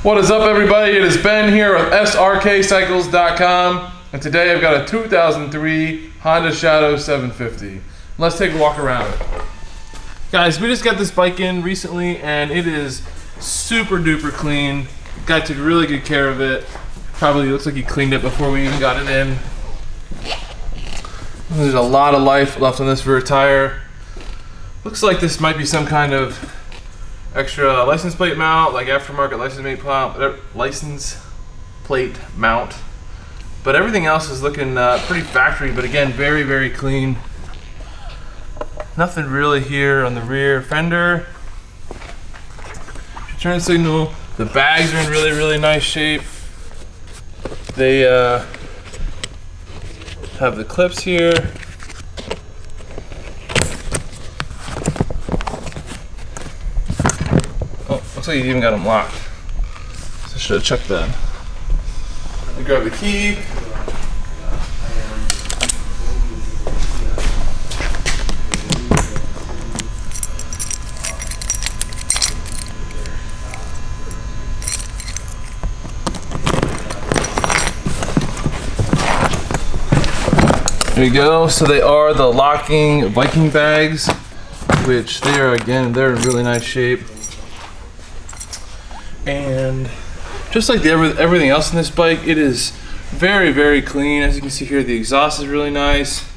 What is up, everybody? It is Ben here with Srkcycles.com, and today I've got a 2003 Honda Shadow 750. Let's take a walk around. Guys, we just got this bike in recently and it is super duper clean. The guy took really good care of it. Probably looks like he cleaned it before we even got it in. There's a lot of life left on this rear tire. Looks like this might be some kind of extra license plate mount, like aftermarket license plate mount. But everything else is looking pretty factory, but again, very, very clean. Nothing really here on the rear fender. Turn signal. The bags are in really, really nice shape. They have the clips here. Oh, looks like you even got them locked. So I should have checked that. I grab the key. There you go. So they are the locking Viking bags, which they are, again, they're in really nice shape. And just like everything else in this bike, it is very, very clean. As you can see here, the exhaust is really nice.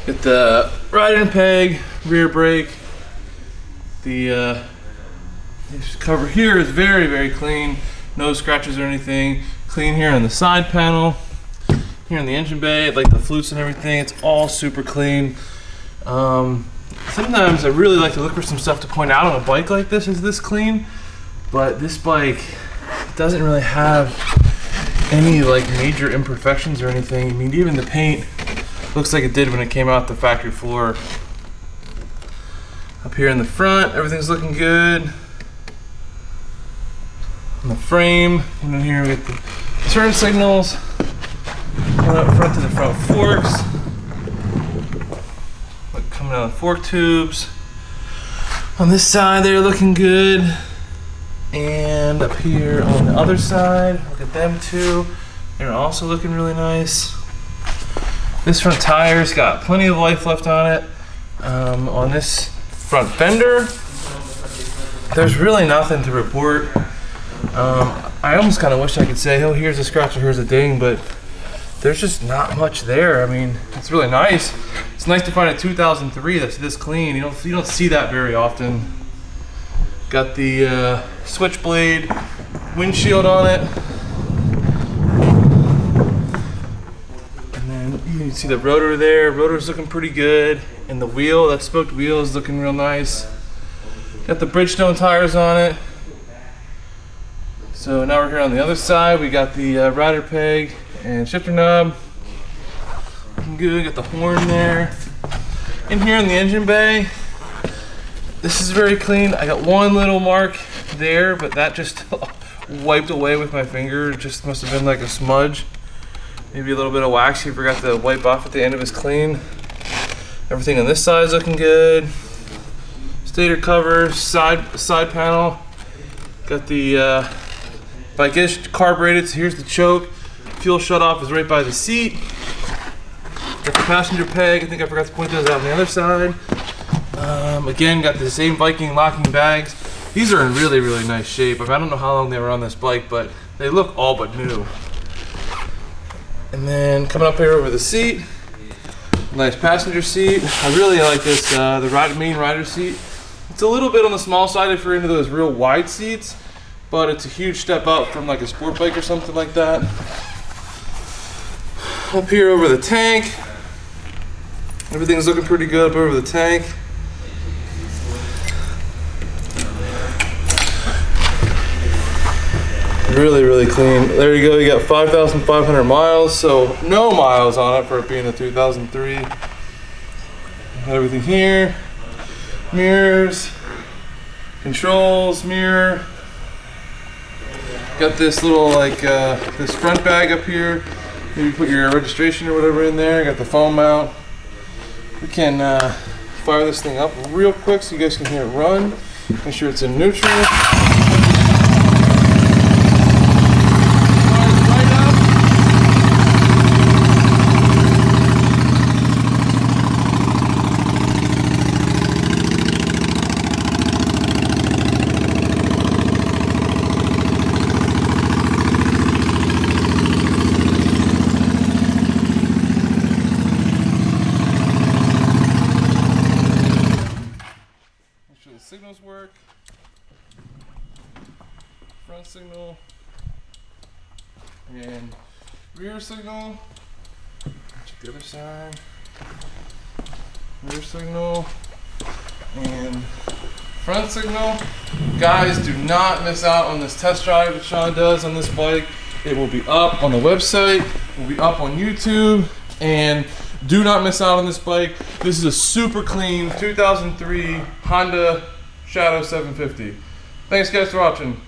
Get the ride-in peg, rear brake. The this cover here is very, very clean. No scratches or anything. Clean here on the side panel. Here in the engine bay, like the flutes and everything, it's all super clean. Sometimes I really like to look for some stuff to point out on a bike like this. Is this clean? But this bike doesn't really have any like major imperfections or anything. I mean, even the paint looks like it did when it came out the factory floor. Up here in the front, everything's looking good. On the frame, and then here we get the turn signals. Coming up front to the front forks. Look, coming out of the fork tubes. On this side, they're looking good. And up here on the other side, look at them too. They're also looking really nice. This front tire's got plenty of life left on it. On this front fender, there's really nothing to report. I almost kind of wish I could say, oh, here's a scratch or here's a ding, but there's just not much there. I mean, it's really nice. It's nice to find a 2003 that's this clean. You don't see that very often. Got the switchblade windshield on it. And then you can see the rotor there. Rotor's looking pretty good. And the wheel, that spoked wheel is looking real nice. Got the Bridgestone tires on it. So now we're here on the other side. We got the rider peg and shifter knob. Looking good. Got the horn there. In here in the engine bay, this is very clean. I got one little mark there, but that just wiped away with my finger. It just must have been like a smudge. Maybe a little bit of wax he forgot to wipe off at the end of his clean. Everything on this side is looking good. Stator cover, side panel. Got the bike is carbureted, so here's the choke. Fuel shutoff is right by the seat. Got the passenger peg. I think I forgot to point those out on the other side. Again, got the same Viking locking bags. These are in really, really nice shape. I don't know how long they were on this bike, but they look all but new. And then coming up here over the seat, nice passenger seat. I really like this, the main rider seat. It's a little bit on the small side if you're into those real wide seats, but it's a huge step up from like a sport bike or something like that. Up here over the tank, everything's looking pretty good up over the tank. Really, really clean. There you go, you got 5,500 miles, so no miles on it for it being a 2003. Everything here, mirrors, controls, mirror. Got this little like this front bag up here. Maybe put your registration or whatever in there. Got the phone mount. We can fire this thing up real quick so you guys can hear it run. Make sure it's in neutral. front signal and rear signal. Check the other side. Rear signal and front signal. Guys, do not miss out on this test drive that Sean does on this bike. It will be up on the website, it will be up on YouTube, and do not miss out on this bike. This is a super clean 2003 Honda Shadow 750. Thanks guys for watching.